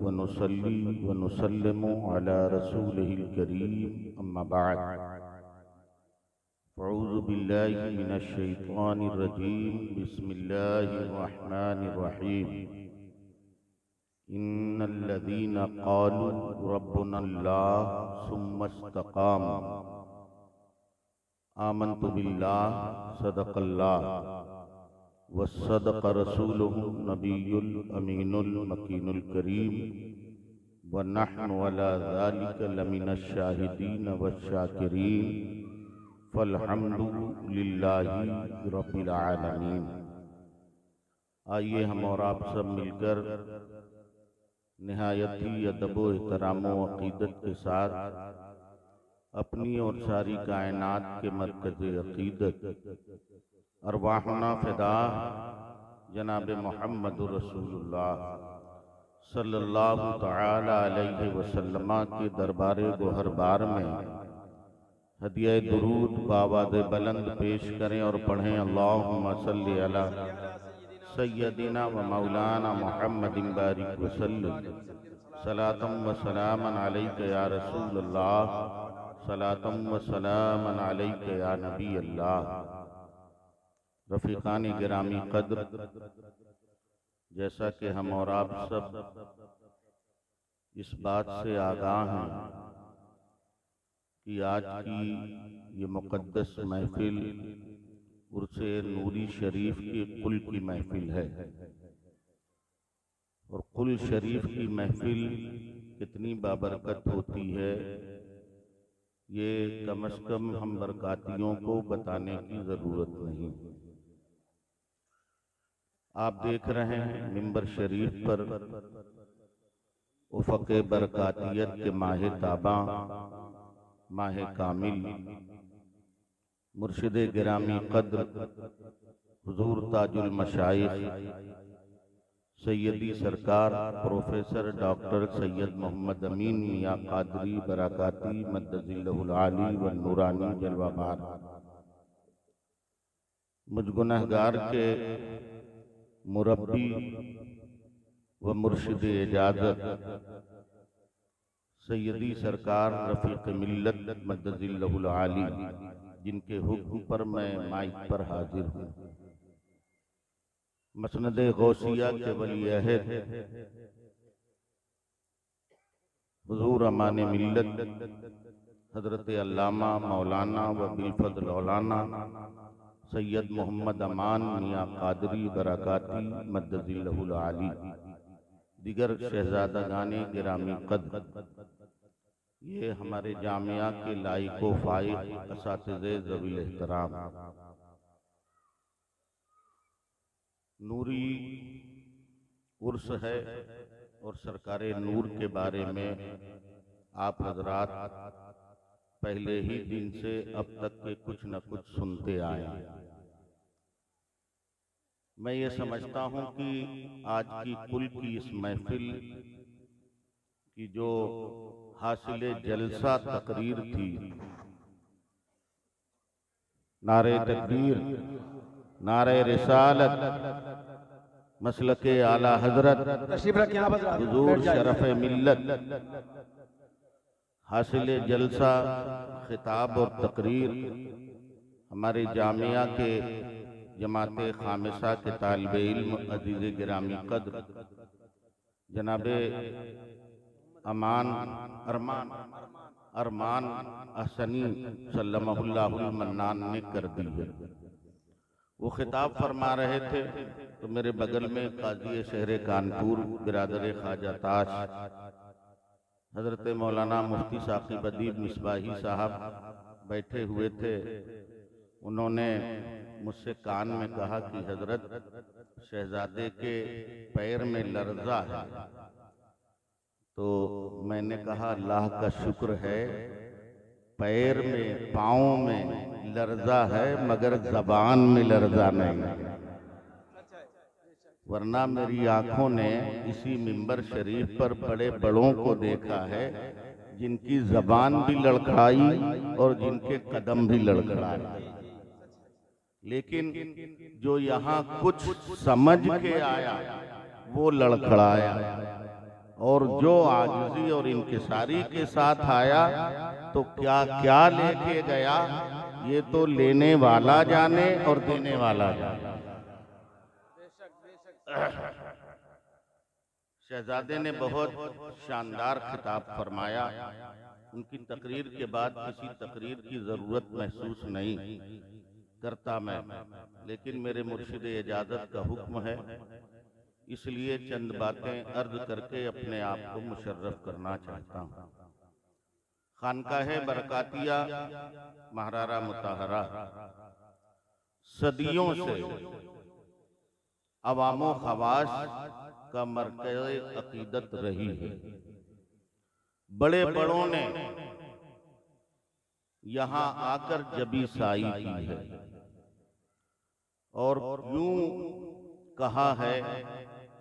व नुसल्ली व नुसल्लिमु अला रसूलिहिल करीम अम्मा बाद अऊज़ु बिल्लाहि मिनश शैतानिर रजीम बिस्मिल्लाहिर रहमानिर रहीम इन्नल्लज़ीना क़ालू रब्बुनल्लाह सुम्मा इस्तक़ामू आमन्तु बिल्लाह सदक़ल्लाह वस्सदक़ रसूलुहु नबियुल अमीनुल मकीनुल करीम व नहनु अला ज़ालिका लमिनश शाहिदीन वश्शाकिरीन फल्हम्दु लिल्लाहि रब्बिल आलमीन। आइए हम और आप सब मिलकर निहायत ही अदब व एहतराम व अक़ीदत के साथ अपनी और सारी कायनात के मरकज़ अक़ीदत अरवाहुना फ़िदा जनाब मुहम्मदुर रसूलुल्लाह सल्लल्लाहु तआला अलैहि वसल्लम के दरबारे गोहरबार में हदिया दुरूद बावाज़ बुलंद पेश करें और पढ़ें। अल्लाहुम्मा सल्लि अला सय्यदिना व मौलाना मुहम्मदिन बारिक वसल्लम सलातम व सलामन अलैका या रसूलल्लाह सलातम व सलामन अलैका या नबी अल्लाह। रफ़ीक़ान गिरामी क़द्र, जैसा कि हम और आप सब इस बात से आगाह हैं कि आज की ये मुक़द्दस महफिल उर्से नूरी शरीफ के कुल की महफिल है और कुल शरीफ की महफिल कितनी बाबरकत होती है ये कम अज़ कम हम बरकातियों को बताने की ज़रूरत नहीं। आप देख रहे हैं मिंबर शरीफ पर उफ़क़ बरकातियत के माह ताबा माह कामिल मुर्शिद गिरामी क़द्र हुज़ूर ताजुल मशाइख़ सैयदी सरकार प्रोफेसर डॉक्टर सैयद मोहम्मद अमीन मियाँ क़ादरी बरकाती मद्दज़िल्लहुल आली व नूरानी जलवाबार मुझ गुनहगार के मुरब्बी व मुर्शिद इजाज़त सैयदी सरकार रफ़ीक़ मिल्लत मद्दज़िल्लहुल आली, जिनके हुक्म पर मैं माइक पर हाजिर हूँ, मसनद गौसिया के वली अहद हुज़ूर अमान मिल्लत हज़रत अल्लामा मौलाना व बिलफज़ल औलाना सैयद मोहम्मद अमान मियाँ क़ादरी बरकाती मद्दज़िल्लहुल आली, दिगर शहज़ादागाने गिरामी क़द्र, ये हमारे जामिया के लाइक़ व फ़ाइक़ असातिज़े ज़वील एहतराम, नूरी उर्स है और सरकारे नूर के बारे में आप हजरात पहले ही दिन से अब तक के कुछ न कुछ सुनते आए। मैं ये समझता हूँ कि आज की कुल की इस महफिल की जो हासिले जलसा तकरीर थी, नारे तकबीर, नारे रिसालत, मसलके आला हजरत हुजूर शरफ मिल्लत, हासिले जलसा खिताब और तकरीर हमारे जामिया के जमाते खामिसा के तालिबे इल्म अजीज़े गिरामी क़द्र जनाबे अरमान अहसनी सल्लमहुल्लाहुल मन्नान ने कर दी है। वो खिताब फरमा रहे थे तो मेरे बगल में काज़ी शहर कानपुर बिरादर ख्वाजा ताश हजरत मौलाना मुफ्ती साकिब अदीब मिसबाही साहब बैठे हुए थे। उन्होंने मुझसे कान में कहा कि हजरत, शहजादे के पैर में लर्जा है। तो मैंने कहा अल्लाह का शुक्र है, पैर में पाँव में लर्जा है मगर ज़बान में लर्जा नहीं है, वरना मेरी आंखों ने इसी मिंबर शरीफ पर बड़े बड़ों को देखा है जिनकी ज़बान भी लड़खड़ाई और जिनके कदम भी लड़खड़ाए, लेकिन जो यहाँ कुछ समझ के आया वो लड़खड़ाया और जो आजिज़ी और इंकिसारी के साथ आया तो क्या क्या लेके गया, ये तो लेने वाला जाने और देने वाला जाने। शहजादे ने बहुत शानदार खिताब फरमाया। उनकी तकरीर के बाद किसी तकरीर की जरूरत महसूस नहीं करता मैं, लेकिन मेरे मुर्शिद इजाजत का हुक्म है, इसलिए चंद बातें अर्ज करके अपने आप को मुशर्रफ करना चाहता हूँ। खानकाहे बरकातिया महारारा मुताहरा सदियों से अवामो खवास का मरकज़ अकीदत रही है। बड़े बड़ों ने यहाँ आकर जबी साई की है और यूं कहा है,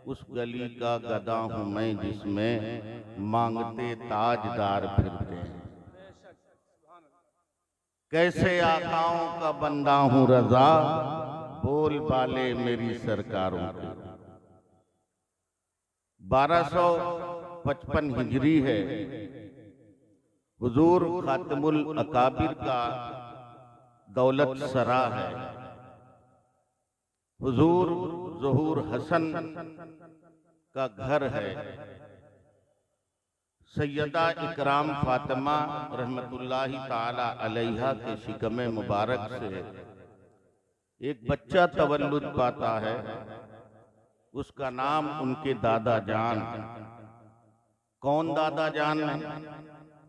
उस गली का गदा हूं मैं जिसमें मांगते ताजदार फिरते हैं। कैसे आकाओं का बंदा हूं रजा, बोल बाले मेरी सरकारों के। 1255 हिजरी है। हुजूर खातिमुल अकाबिर का दौलत सरा है। हुजूर ज़हूर हसन का घर है। सैयदा इकराम फातिमा रहमतुल्लाहि ताला अलैहा के शिकमे मुबारक से एक बच्चा तवल्लुद पाता है। उसका नाम उनके दादा जान, कौन दादा जान है?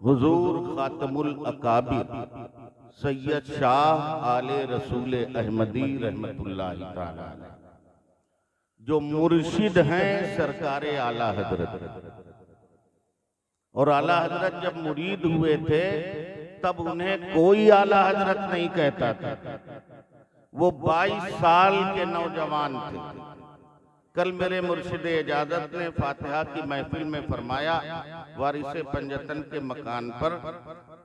हुजूर खातिमुल अकाबिर सैयद शाह आले रसूल अहमदी रहमतुल्लाहि ताला अलैह, जो मुर्शिद हैं सरकारे आला हजरत। और आला हजरत जब मुरीद हुए थे तब उन्हें कोई आला हजरत नहीं कहता था। वो 22 साल के नौजवान थे। कल मेरे मुर्शिद इजाजत ने फातिहा की महफिल में फरमाया, वारिसे पंजतन के मकान पर,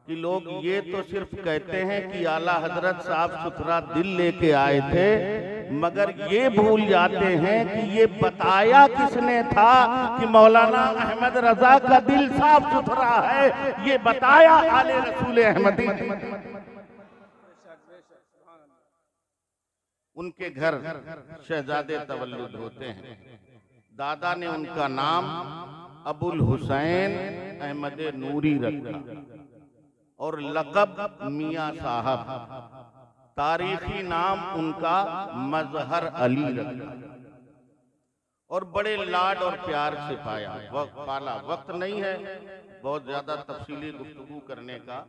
कि लोग ये तो सिर्फ कहते हैं कि आला हजरत साफ सुथरा दिल लेके आए थे, मगर ये भूल जाते हैं कि ये बताया किसने था कि मौलाना अहमद रजा का दिल साफ सुथरा है। ये बताया आले रसूल अहमदी। उनके घर शहजादे तवल्लुद होते हैं। दादा ने उनका नाम अबुल हुसैन अहमद नूरी रखा और लक़ब मियाँ साहब। तारीखी नाम उनका मजहर अली रखा और बड़े लाड और प्यार से पाला। वक्त नहीं है बहुत ज्यादा तफसीली गुफ्तगू करने का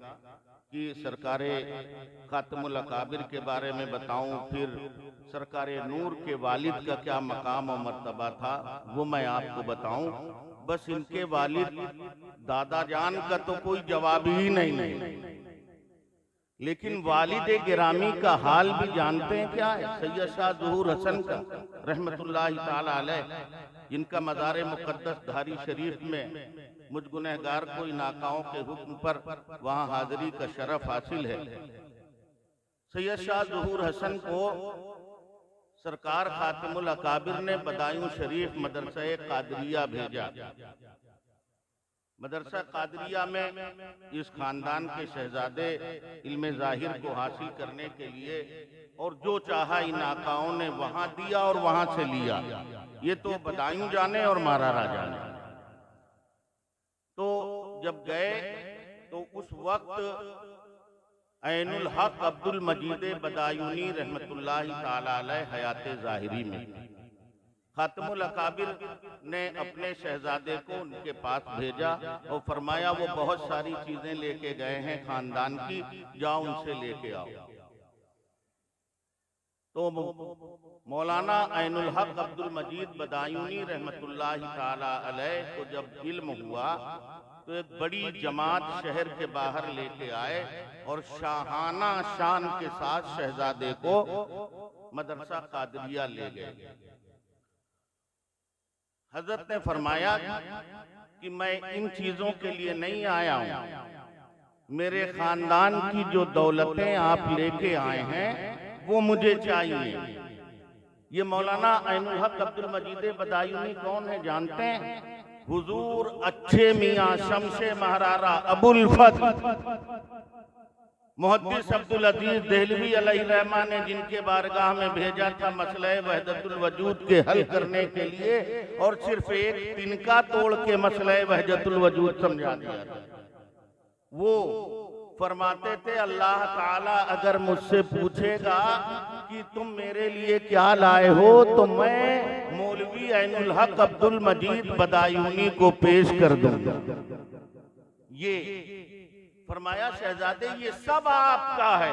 कि सरकारे खातिमुल अकाबिर के बारे में बताऊं, फिर सरकारे नूर के वालिद का क्या मकाम और मर्तबा था वो मैं आपको बताऊं। बस इनके वालिद दादा जान का तो कोई जवाब ही नहीं, लेकिन वालिद गिरामी का हाल भी जानते हैं क्या है? सैयद शाह ज़हूर हसन का रहमतुल्लाहि ताला अलैह, जिनका मज़ार मुक़द्दस धारी शरीफ में मुझ गुनहगार को इन आकाओं के हुक्म पर वहां हाजिरी का शरफ हासिल है। सैयद शाह ज़हूर हसन को सरकार खातिमुल अकाबिर ने बदायूं शरीफ मदरसा कादरिया भेजा। मदरसा कादरिया में इस खानदान के शहजादे इल्मे जाहिर को हासिल करने के लिए और जो चाहा इन आकाओं ने वहां दिया और वहां से लिया। ये तो बदायूं जाने और मारारा जाने। तो जब गए तो उस वक्त ऐनुल हक अब्दुल मजीद बदायूनी रहमतुल्लाहि ताला अलैह हयाते ज़ाहिरी में खातिमुल अकाबिर ने अपने शहजादे को उनके पास भेजा और फरमाया वो बहुत सारी चीजें लेके गए हैं खानदान की, जाओ उनसे लेके आओ। तो मौलाना ऐनुल हक अब्दुल मजीद बदायूनी रहमतुल्लाहि ताला अलैह को जब इल्म हुआ तो एक बड़ी जमात शहर के बाहर लेके आए और शाहाना शान के साथ शहजादे को मदरसा कादरिया ले गए। हजरत ने फरमाया कि मैं इन चीजों के लिए नहीं आया हूं, मेरे खानदान की जो दौलतें आप लेके आए हैं वो मुझे चाहिए। ये मौलाना ऐनुल हक अब्दुल मजीद बदायूनी कौन है जानते हैं? हुजूर अच्छे मियाँ शमशे महरारा अबुल फज़्ल मुहद्दिस अब्दुल अजीज देहलवी अलैहिर्रहमा ने जिनके बारगाह में भेजा था मसले वहदतुल वजूद के हल करने के लिए, और सिर्फ एक तिनका तोड़ के मसले वहदतुल वजूद समझा दिया था। वो फरमाते थे अल्लाह ताला अगर मुझसे पूछेगा कि तुम मेरे लिए क्या लाए हो, तो मैं मौलवी ऐनुल हक अब्दुल मजीद बदायूनी को पेश कर दूंगा। ये फरमाया शहजादे ये सब आपका है,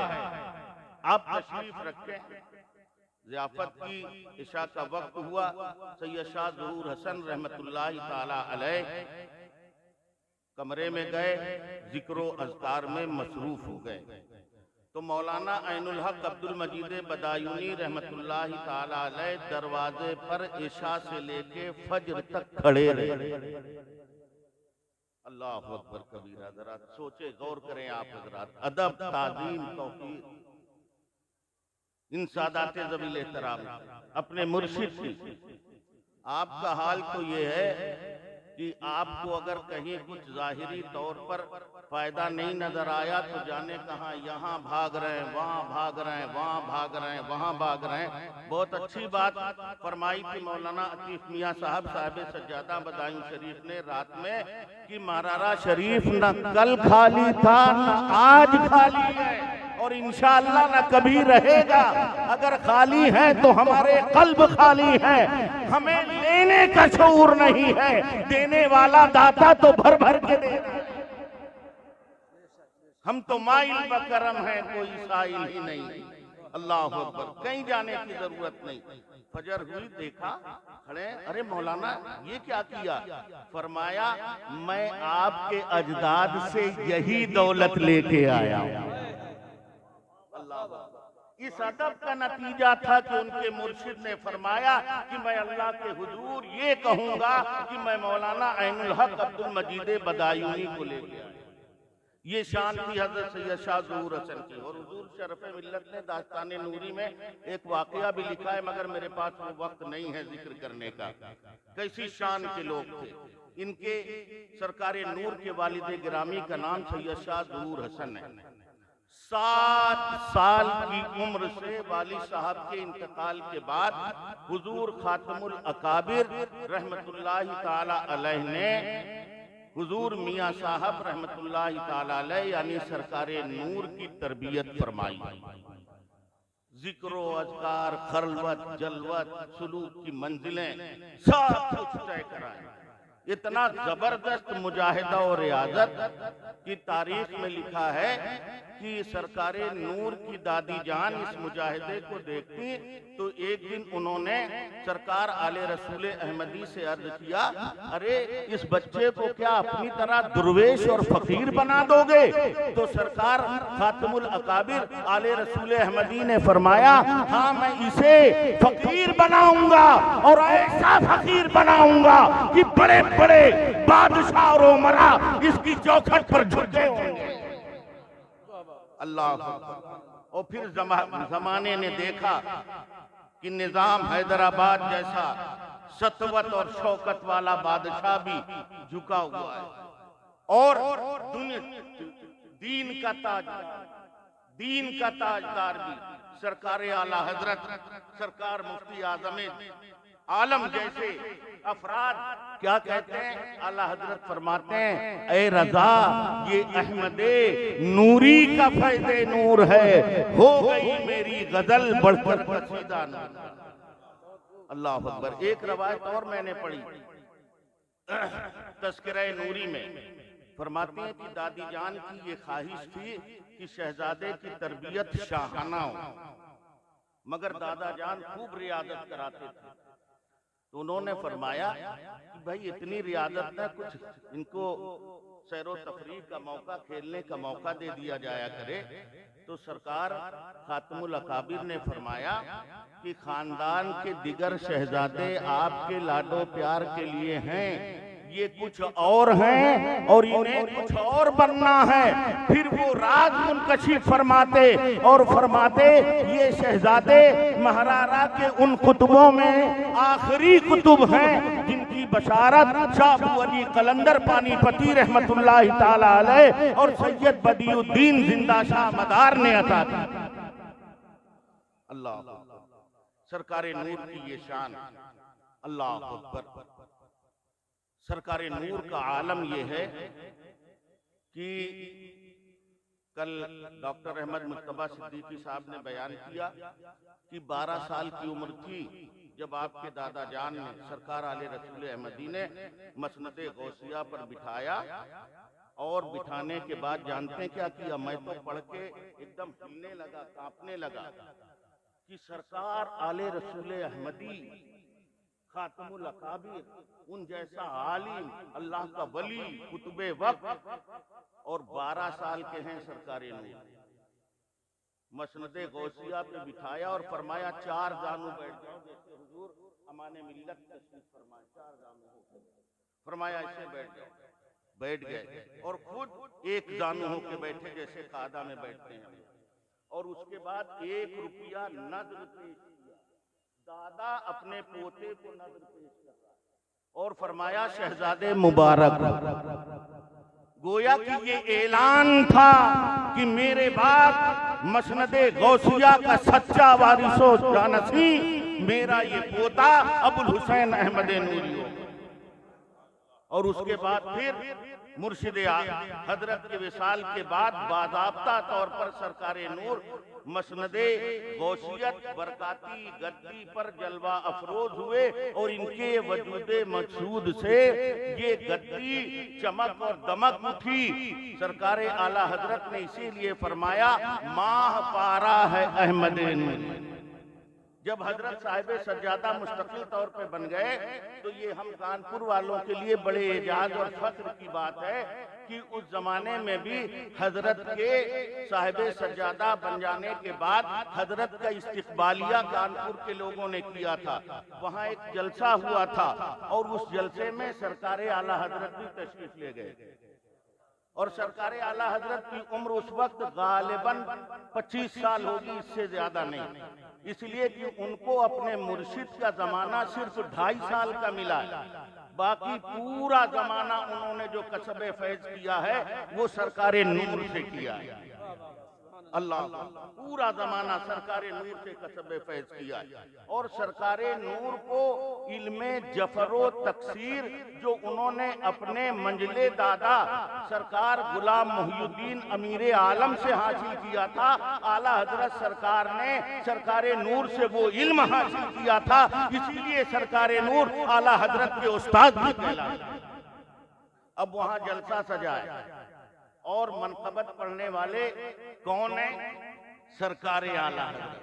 आप तशरीफ रखें। ज़ियाफत की इशा का वक्त हुआ। सैयद शाह ज़हूर हसन रहमतुल्लाहि ताला अलैह कमरे में गए, जिक्रो अज़कार में मसरूफ हो गए। तो मौलाना ऐनुल हक अब्दुल मजीद बदायूनी रहमतुल्लाहि ताला अलैह दरवाजे पर इशा से लेके फज्र तक खड़े रहे। अल्लाह अकबर कबीरा। जरा सोचे, गौर करें आप हजरात, अदब, ताज़ीम, तौक़ीर इन सादाते ज़वील एहतराम अपने मुर्शिद की। आपका हाल तो ये है कि आपको अगर कहीं कुछ जाहिरी तौर पर फायदा नहीं नजर आया तो जाने कहाँ यहाँ भाग रहे हैं, वहाँ भाग रहे हैं, वहाँ भाग रहे हैं, वहाँ भाग रहे हैं। बहुत अच्छी बात फरमाई थी मौलाना अतीफ मियाँ साहब साहिब सज्जादा बदायूं शरीफ ने रात में कि महरारा शरीफ न कल खाली था न आज खाली है, और इंशाअल्लाह न कभी रहेगा। अगर खाली है तो हमारे कल्ब खाली है। हमें लेने का शऊर नहीं है, देने वाला दाता तो भर भर के दे रहा है। हम तो माइल बकरम है, कोई साइल ही नहीं। अल्लाह अकबर। कहीं जाने की जरूरत नहीं। फजर हुई, देखा खड़े, अरे मौलाना ये क्या किया? फरमाया मैं आपके अजदाद से यही दौलत लेके आया हूं। इस अदब का नतीजा था कि उनके मुर्शिद ने फरमाया कि मैं अल्लाह के हुजूर ये कहूंगा कि मैं मौलाना ऐनुल हक अब्दुल मजीद बदायूनी को लेके आया। ये शान थी हजरत सैयद शाह ज़हूर हसन की। और हुजूर शरफ़े मिल्लत ने दास्ताने नूरी में एक वाकया भी लिखा है, मगर मेरे पास वो वक्त नहीं है जिक्र करने का। कैसी शान के लोग थे। इनके सरकारे नूर के वालिद गिरामी का नाम सैयद शाह ज़हूर हसन है। 7 साल की उम्र से वाली साहब के इंतकाल के बाद हुजूर खातमुल अकाबिर रहमतुल्लाहि ताला अलैह ने हुजूर मियाँ साहब रहमतुल्लाहि ताला अलैह यानी सरकारे नूर की तरबियत फरमाई। जिक्रो अज़कार, खलवत, जलवत, सुलूक की मंजिलें सब कुछ तय कराए। इतना जबरदस्त मुजाहिदा और रियाजत की तारीख में लिखा है कि सरकारे नूर की दादी जान इस मुजाहिदे को देखती तो एक दिन उन्होंने सरकार आले रसूल अहमदी से अर्ज किया, अरे इस बच्चे को क्या अपनी तरह दुर्वेश और फकीर बना दोगे? तो सरकार खातमुल अकाबिर आले रसूल अहमदी ने फरमाया, हाँ मैं इसे फकीर बनाऊंगा और ऐसा फकीर बनाऊंगा कि बड़े बड़े बादशाह और उमरा इसकी चौखट पर झुके होंगे। अल्लाह। और फिर जमाने ने देखा कि निजाम हैदराबाद जैसा सतवत और शौकत वाला बादशाह भी झुका हुआ है, और दीन का ताजदार भी सरकार आला हजरत सरकार मुफ्ती आजम आलम जैसे अफराद क्या कहते हैं? आला हजरत फरमाते हैं, ए रजा ये अहमदे नूरी का फैज़े नूर है, हो गई मेरी गजल बढ़कर कसीदा नूर। अल्लाह अकबर। एक रवायत और मैंने पढ़ी तज़किरा नूरी में, फरमाते हैं कि दादी जान की ये ख्वाहिश थी कि शहजादे की तरबियत शाहाना हो, मगर दादा जान खूब रियादत कराते थे। तो उन्होंने फरमाया कि भाई इतनी रियादत ना, कुछ इनको सैरो तफरीह का मौका, खेलने का मौका दे दिया जाया करे। तो सरकार खातमुल अकाबिर ने फरमाया कि खानदान के दिगर शहजादे आपके लाडो प्यार के लिए हैं, ये कुछ और हैं और इन्हें कुछ और बनना है। फिर वो राज मुनकशिफ फरमाते और फरमाते ये शहजादे महारारा के उन कुतुबों में आखिरी कुतुब हैं जिनकी की बशारत शाह अबू अली कलंदर पानीपती रहमतुल्लाहि ताला अलैह और सैयद बदियुद्दीन जिंदा शाह मदार ने अता की। अल्लाह, सरकारे नूर की ये शान, अल्लाह अकबर। सरकारे नूर का आलम ये है कि कल डॉक्टर अहमद मुस्तफा सिद्दीकी साहब ने बयान किया कि 12 साल की उम्र थी जब आपके दादा जान ने सरकार आले रसूल अहमदी ने मसनदे गौसिया पर बिठाया और बिठाने के बाद जानते हैं क्या किया? मैं तो पढ़ के एकदम हिलने लगा, कांपने लगा कि सरकार आले रसूल अहमदी खातमुल अकाबिर, उन जैसा आलिम, अल्लाह का वली, कुतुबे वक्त और 12 साल के हैं सरकारे नूर। मसनदे गौसिया पे बिठाया और फरमाया 4 जानू बैठ जाओ, जैसे हुजूर अमाने मिल्लत तशरीफ फरमाए, 4 जानू होकर फरमाया ऐसे बैठ जाओ, बैठ गए और खुद 1 जानू होकर बैठे जैसे कादा में बैठते हैं। और उसके बाद 1 रुपया नद्र पेश किया, दादा अपने पोते को नद्र पेश कर रहा और फरमाया शहजादे मुबारक। गोया कि ये ऐलान था कि मेरे बाद मसनदे गौसिया का सच्चा वारिसो जानसी मेरा ये पोता अबुल हुसैन अहमद नूरी हो। और उसके बाद फिर मुर्शिद हजरत के विसाल के बाद बाज़ाब्ता तौर पर सरकारे नूर मसनदे गौसियत बरकाती गद्दी पर जलवा अफरोज हुए और इनके वजूदे मकसूद से ये गद्दी चमक और दमक उठी। सरकारे आला हजरत ने इसीलिए फरमाया माह पारा है अहमद नूरी। जब हजरत साहिब सज्जादा मुस्तकिल तौर पे बन गए तो ये हम कानपुर वालों के लिए बड़े एजाज और फख्र की बात है कि उस जमाने में भी हजरत के साहिब सज्जादा बन जाने के बाद हजरत का इस्तिकबालिया कानपुर के लोगों ने किया था। वहाँ एक जलसा हुआ था और उस जलसे में सरकारे आला हजरत भी तशरीफ ले गए और सरकारे आला हजरत की उम्र उस वक्त गालिबन 25 साल होगी, इससे ज्यादा नहीं, इसलिए कि उनको अपने मुर्शिद का जमाना सिर्फ 2.5 साल का मिला है। बाकी पूरा जमाना उन्होंने जो कसबे फैज किया है वो सरकारे नूर से किया है। अल्लाह, पूरा जमाना सरकारे नूर से कसबे फैज किया है। और सरकारे नूर को इल्मे जफरो तकसीर जो उन्होंने अपने मंजले दादा सरकार गुलाम मुहियुद्दीन अमीर आलम से हासिल किया था, आला हजरत सरकार ने सरकारे नूर से वो इल्म हासिल किया था। इसीलिए सरकारे नूर आला हजरत के उस्ताद भी कहलाए। अब वहां जलसा सजाए और मनकबत पढ़ने वाले कौन है? सरकारे आला हजरत,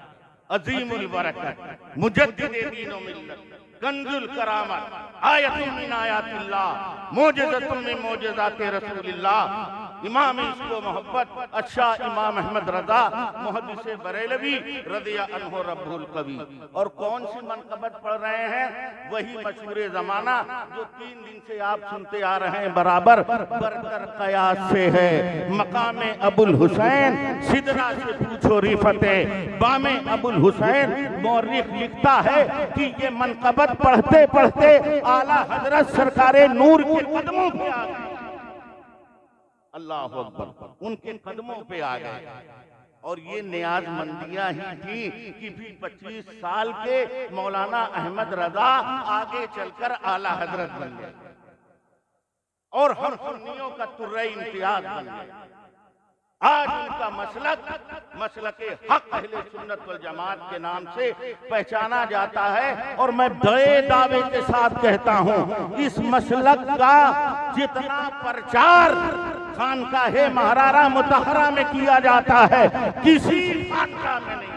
अजीमुल बरकत, मुजद्दिदे दीन व मिल्लत, कंजुल करामत, आयतुम मिन आयातिल्लाह, मोजज़तुम मिन मोजज़ाते रसूलिल्लाह, इमाम इसको मोहब्बत अच्छा इमाम अहमद रजा मुहद्दिस बरेलवी रदिया अन्हु रब्बुल कवी। और कौन सी मनकबत पढ़ रहे हैं? वही मशहूर जमाना जो 3 दिन से आप सुनते आ रहे हैं बराबर, बरतर कयास से है मकामे अबुल हुसैन, सिदरा से पूछो रिफते बामे अबुल हुसैन। मौरिख लिखता है कि ये मनकबत पढ़ते पढ़ते आला हजरत सरकारे नूर के कदमों पे आ गए। अल्लाह अकबर, उनके कदमों पे आ गए। और ये नियाजमंदियां ही थी कि भी 25 साल के मौलाना अहमद रजा आगे चलकर आला हजरत बन गए और हम सुन्नियों का तुर्रे इम्तियाज बन गए। आज उनका मसलक हक अहले सुन्नत वल जमात के नाम से पहचाना जाता है। और मैं बड़े दावे के साथ कहता हूँ, इस मसलक का जितना प्रचार खानकाहे महरारा मुतहरा में किया जाता है किसी खानका में नहीं।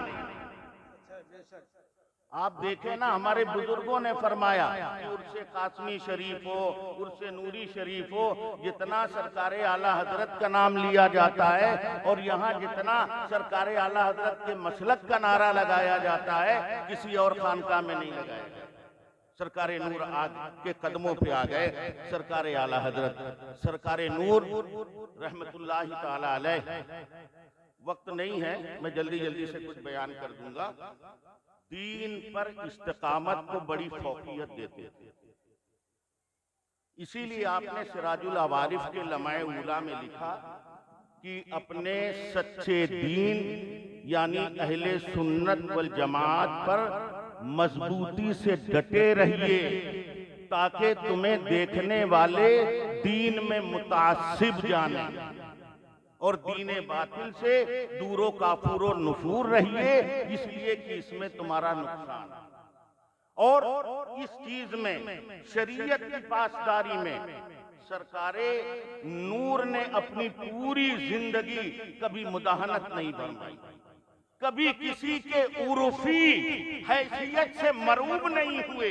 आप देखें ना, हमारे बुजुर्गों ने फरमाया कि उर्से कासमी शरीफ हो, उर्से नूरी शरीफ हो, जितना सरकारे आला हजरत का नाम लिया जाता है और यहाँ जितना सरकारे आला हजरत के मसलक का नारा लगाया जाता है किसी और खानका में नहीं लगाया जाता। सरकारे नूर आग के कदमों पे आ गए सरकारे आला हजरत सरकारे नूर रहमतुल्लाहि ताला अलैह। वक्त नहीं है, मैं जल्दी जल्दी से कुछ बयान कर दूंगा। दीन पर इस्तिकामत को बड़ी फौकियत देते थे। इसीलिए आपने सिराजुल अवारिफ के लम्हाए उला में लिखा कि अपने सच्चे दीन यानी अहले सुन्नत वल जमात पर मजबूती से डटे रहिए ताकि तुम्हें देखने वाले दीन में मुतासिब जाने और दीने बातिल से दूरो काफूरो नुफूर रहिए, इसलिए कि इसमें तुम्हारा नुकसान है। और इस चीज में शरीयत की पासदारी में सरकारे नूर ने अपनी पूरी जिंदगी कभी मुदाहनत नहीं फरमाई, कभी किसी के उर्फी हैसियत से मरूब नहीं हुए।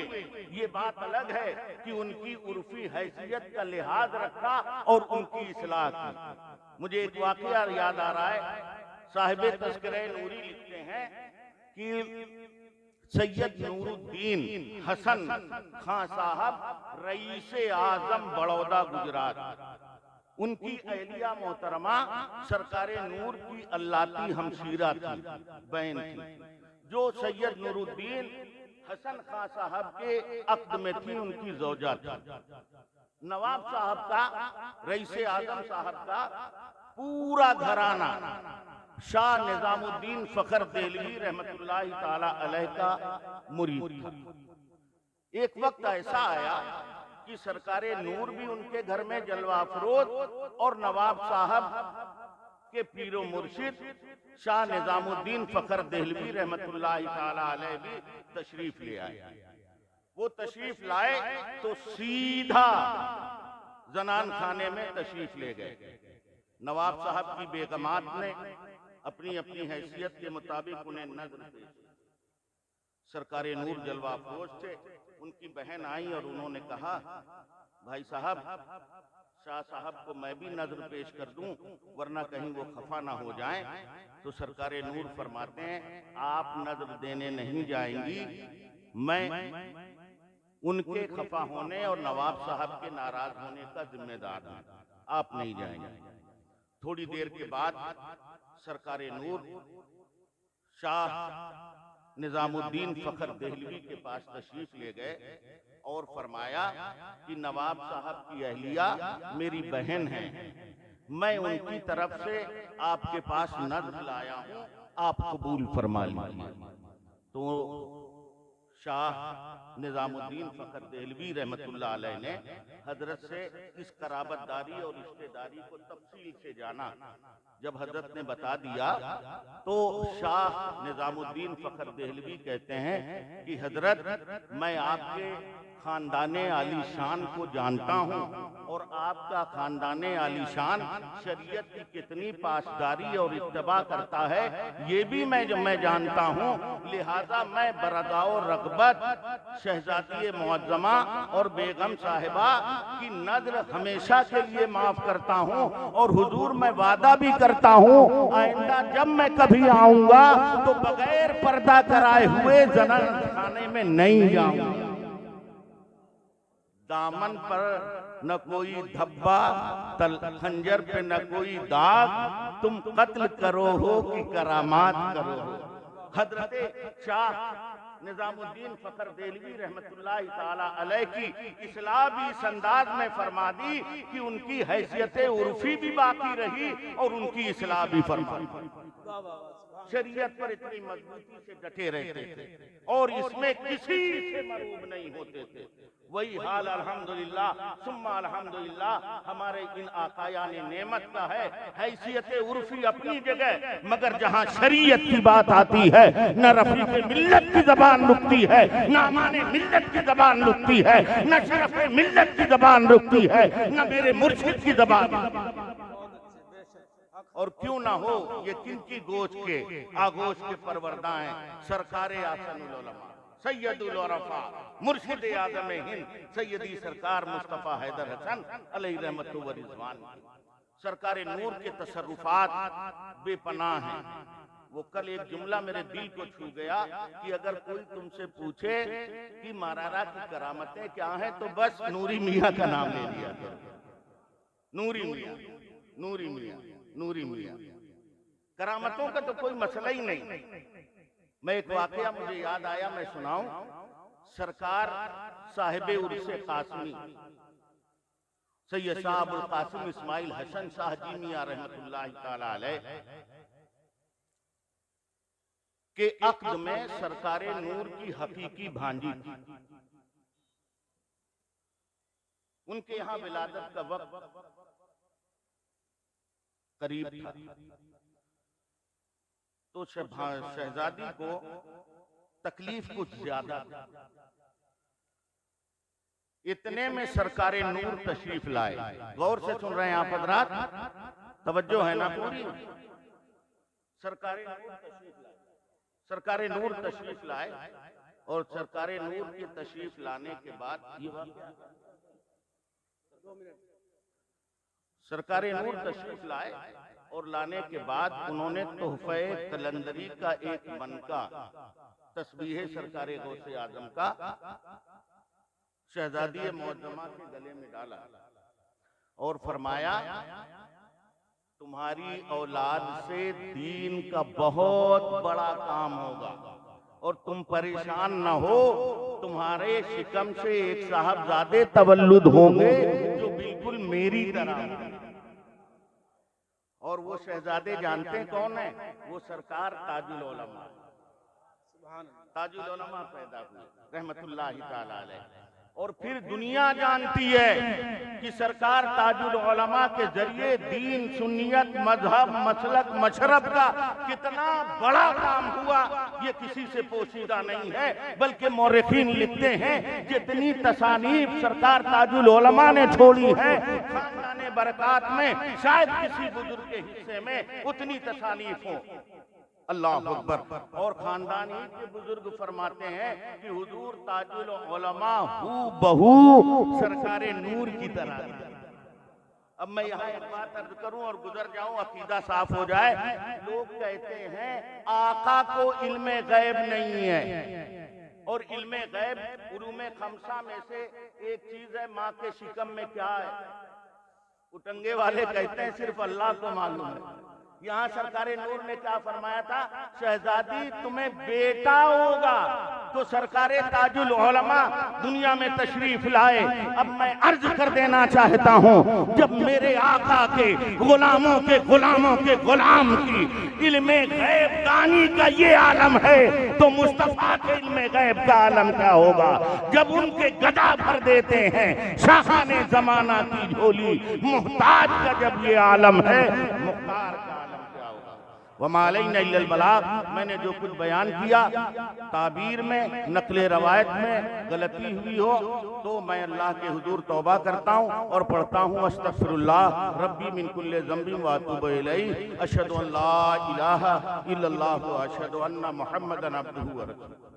ये बात अलग है कि उनकी उर्फी हैसियत का लिहाज रखा और उनकी इस्लाह की। मुझे एक वाकया याद आ रहा है, साहिब तस्करे नूरी लिखते हैं कि सैयद नूरुद्दीन हसन खां साहब रईसे आजम बड़ौदा गुजरात, उनकी अहलिया मोहतरमा सरकारे नूर की अल्लाती हमशीरा थी, बहन थी, जो सैयद नूरुद्दीन हसन खां साहब के अक्द में थी, उनकी ज़ौजा थी। नवाब साहब का, रईसे आजम साहब का पूरा घराना शाह निजामुद्दीन फखर देहलवी रहमतुल्लाहि ताला अलैह का मुरीद था। एक वक्त ऐसा आया कि सरकारे नूर भी उनके घर में जलवा अफरोज और नवाब साहब के पीरो मुर्शिद शाह निजामुद्दीन फखर देहलवी रहमतुल्लाहि ताला अलैह भी तशरीफ ले आए। वो तशरीफ लाए तो सीधा जनान खाने में तशरीफ ले गए। नवाब साहब की बेगमात ने अपनी अपनी हैसियत के मुताबिक उन्हें नज़्र पेश की। सरकारे नूर जलवा अफरोज थे, उनकी बहन आई और उन्होंने कहा, भाई साहब, शाह साहब को मैं भी नज़्र पेश कर दूं वरना कहीं वो खफा ना हो जाएं। तो सरकारे नूर फरमाते हैं, आप नज़्र देने नहीं जाएंगी, मैं उनके खफा होने और नवाब साहब के नाराज होने का जिम्मेदार हूं, आप नहीं जाएंगे। थोड़ी देर के बाद सरकारे नूर शाह निजामुद्दीन फखर देहलवी के पास तशरीफ ले गए और फरमाया कि नवाब साहब की अहलिया मेरी बहन है, मैं उनकी तरफ से आपके पास नज़्र लाया हूं, आप कबूल फरमा लीजिए। तो शाह निजामुद्दीन फखर देहलवी रहमतुल्लाह अलैह ने हजरत से इस कराबतदारी और रिश्तेदारी को तफसील से जाना। जब हजरत ने बता दिया तो शाह निजामुद्दीन फखर देहलवी कहते हैं कि हजरत, मैं आपके खानदाने आलीशान को जानता हूँ और आपका खानदाने आलीशान शरीयत की कितनी पासदारी और इत्तबा करता है ये भी मैं जानता हूँ। लिहाजा मैं बरदाओ रग़बत शहजादी मुअज़्ज़मा और बेगम साहिबा की नज़्र हमेशा के लिए माफ करता हूँ और हुजूर मैं वादा भी करता हूँ आइंदा जब मैं कभी आऊंगा तो बगैर पर्दा कराए हुए जनान खाने में नहीं जाऊंगा। दामन पर न कोई धब्बा, खंजर पे न कोई दाग, तुम कत्ल करो हो कि करामात करो हो। हजरत शाह निजामुद्दीन फखर देहलवी रहमतुल्लाहि ताला अलैह की इस्लाह भी इस अंदाज में फरमा दी कि उनकी हैसियत उर्फी भी बाकी रही और उनकी इस्लाह भी फरमा दी। शरीयत पर इतनी मजबूती से डटे रहते थे और इसमें किसी से मरूब नहीं होते थे। वही हाल अल्हम्दुलिल्लाह सुम्मा अल्हम्दुलिल्लाह हमारे इन आकाया ने नेमत का है। हैसियत उर्फी अपनी जगह, मगर जहाँ शरीयत की बात आती है न रफीक मिल्लत की जबान रुकती है, न अमाने मिल्लत की जबान रुकती है, न शरफ मिल्लत की जबान रुकती है, न मेरे मुर्शिद की जबान। और क्यों ना हो, ये किनकी गोश के आगोश के परवरदा हैं, सरकारे आसनुल उलमा सैयदुल उरफा मुर्शिद आज़म हिंद सैयदी सरकार मुस्तफा हैदर हसन अलैहि रहमतु व रिज़वान। सरकारे नूर के तसर्रुफात बेपनाह हैं। वो कल एक जुमला मेरे दिल को छू गया कि अगर कोई तुमसे पूछे कि मारारा की करामतें क्या हैं तो बस नूरी मियाँ का नाम ले लिया करो। नूरी मियाँ, नूरी मियाँ, नूरी मियाँ। करामतों का तो कोई मसला ही नहीं। मैं एक वाकया मुझे याद आया, मैं सुनाऊं। सरकार साहिबे उर्से कासमी सैयद शाह अबुल कासिम इस्माइल हसन शाह जी मियां रहमतुल्लाह ताला अलैह के अक्द में सरकारे नूर की हकीकी भांजी थी। उनके यहाँ विलादत का वक्त करीब था, तो शहजादी को तकलीफ कुछ ज्यादा थी। इतने में सरकारे नूर तशरीफ लाए। गौर से सुन रहे हैं आप हजरात, तवज्जो है ना पूरी। सरकारे नूर तशरीफ लाए और सरकारे नूर की तशरीफ लाने के बाद सरकारे नूर तशरीफ लाए और लाने के बाद उन्होंने तोहफे कलंदरी का एक मनका तस्बीह सरकारे गौसे आजम का शहजादी मुअज्जमा के गले में डाला और फरमाया, तुम्हारी औलाद से दीन का बहुत बड़ा काम होगा और तुम परेशान न हो। तुम्हारे शिकम से एक साहबजादे तवल्लुद होंगे जो बिल्कुल मेरी तरह, और वो शहजादे जानते हैं कौन है? वो सरकार ताजुल उलमा, ताजुल उलमा पैदा हुए रहमतुल्लाहि ताला अलैह। और फिर दुनिया जानती है कि सरकार ताजुल उलमा के जरिए दीन, सुन्नियत, मजहब, मसलक, मशरब का कितना बड़ा काम हुआ, ये किसी से पोशीदा नहीं है। बल्कि मौरखीन लिखते हैं जितनी तसानीफ सरकार ताजुल उलमा ने छोड़ी है खानदाने बरकात में, शायद किसी बुजुर्ग के हिस्से में उतनी तसानीफ हो। अल्लाह अकबर। और खानदानी के बुजुर्ग फरमाते हैं कि हुजूर ताजुल उलमा हू बहू सरकारे नूर की तरह। अब मैं यहाँ एक बात अर्ज करूं और गुजर जाऊं, अकीदा साफ हो जाए। लोग कहते हैं आका को इल्मे गैब नहीं है, और इल्मे गैब उलूमे खमसा में से एक चीज है। माँ के शिकम में क्या है? उटंगे वाले कहते हैं सिर्फ अल्लाह को मालूम है। यहाँ सरकारे नूर ने क्या फरमाया था? शहजादी तुम्हें बेटा होगा। तो सरकारे ताजुल उलमा दुनिया में तशरीफ लाए। अब मैं अर्ज कर देना चाहता हूँ, जब मेरे आका के गुलामों के गुलाम की इल्मे गैब दानी का ये आलम है, तो मुस्तफा के इल्मे गैब का आलम क्या होगा? जब उनके गदा भर देते हैं शाहाने जमाना की झोली, मुहताज का जब ये आलम है, मुख्तार का वमा अलैना इल्लल बलाग। मैंने जो कुछ बयान किया, ताबीर में, नकले रवायत में गलती हुई हो तो मैं अल्लाह के हुजूर तौबा करता हूँ और पढ़ता हूँ अस्तगफिरुल्लाह रब्बी मिन कुल्लि ज़ंबिन व अतूबु इलैहि, अशहदु अन ला इलाहा इल्लल्लाह व अशहदु अन्ना मुहम्मदन अब्दुहु व रसूलुहु।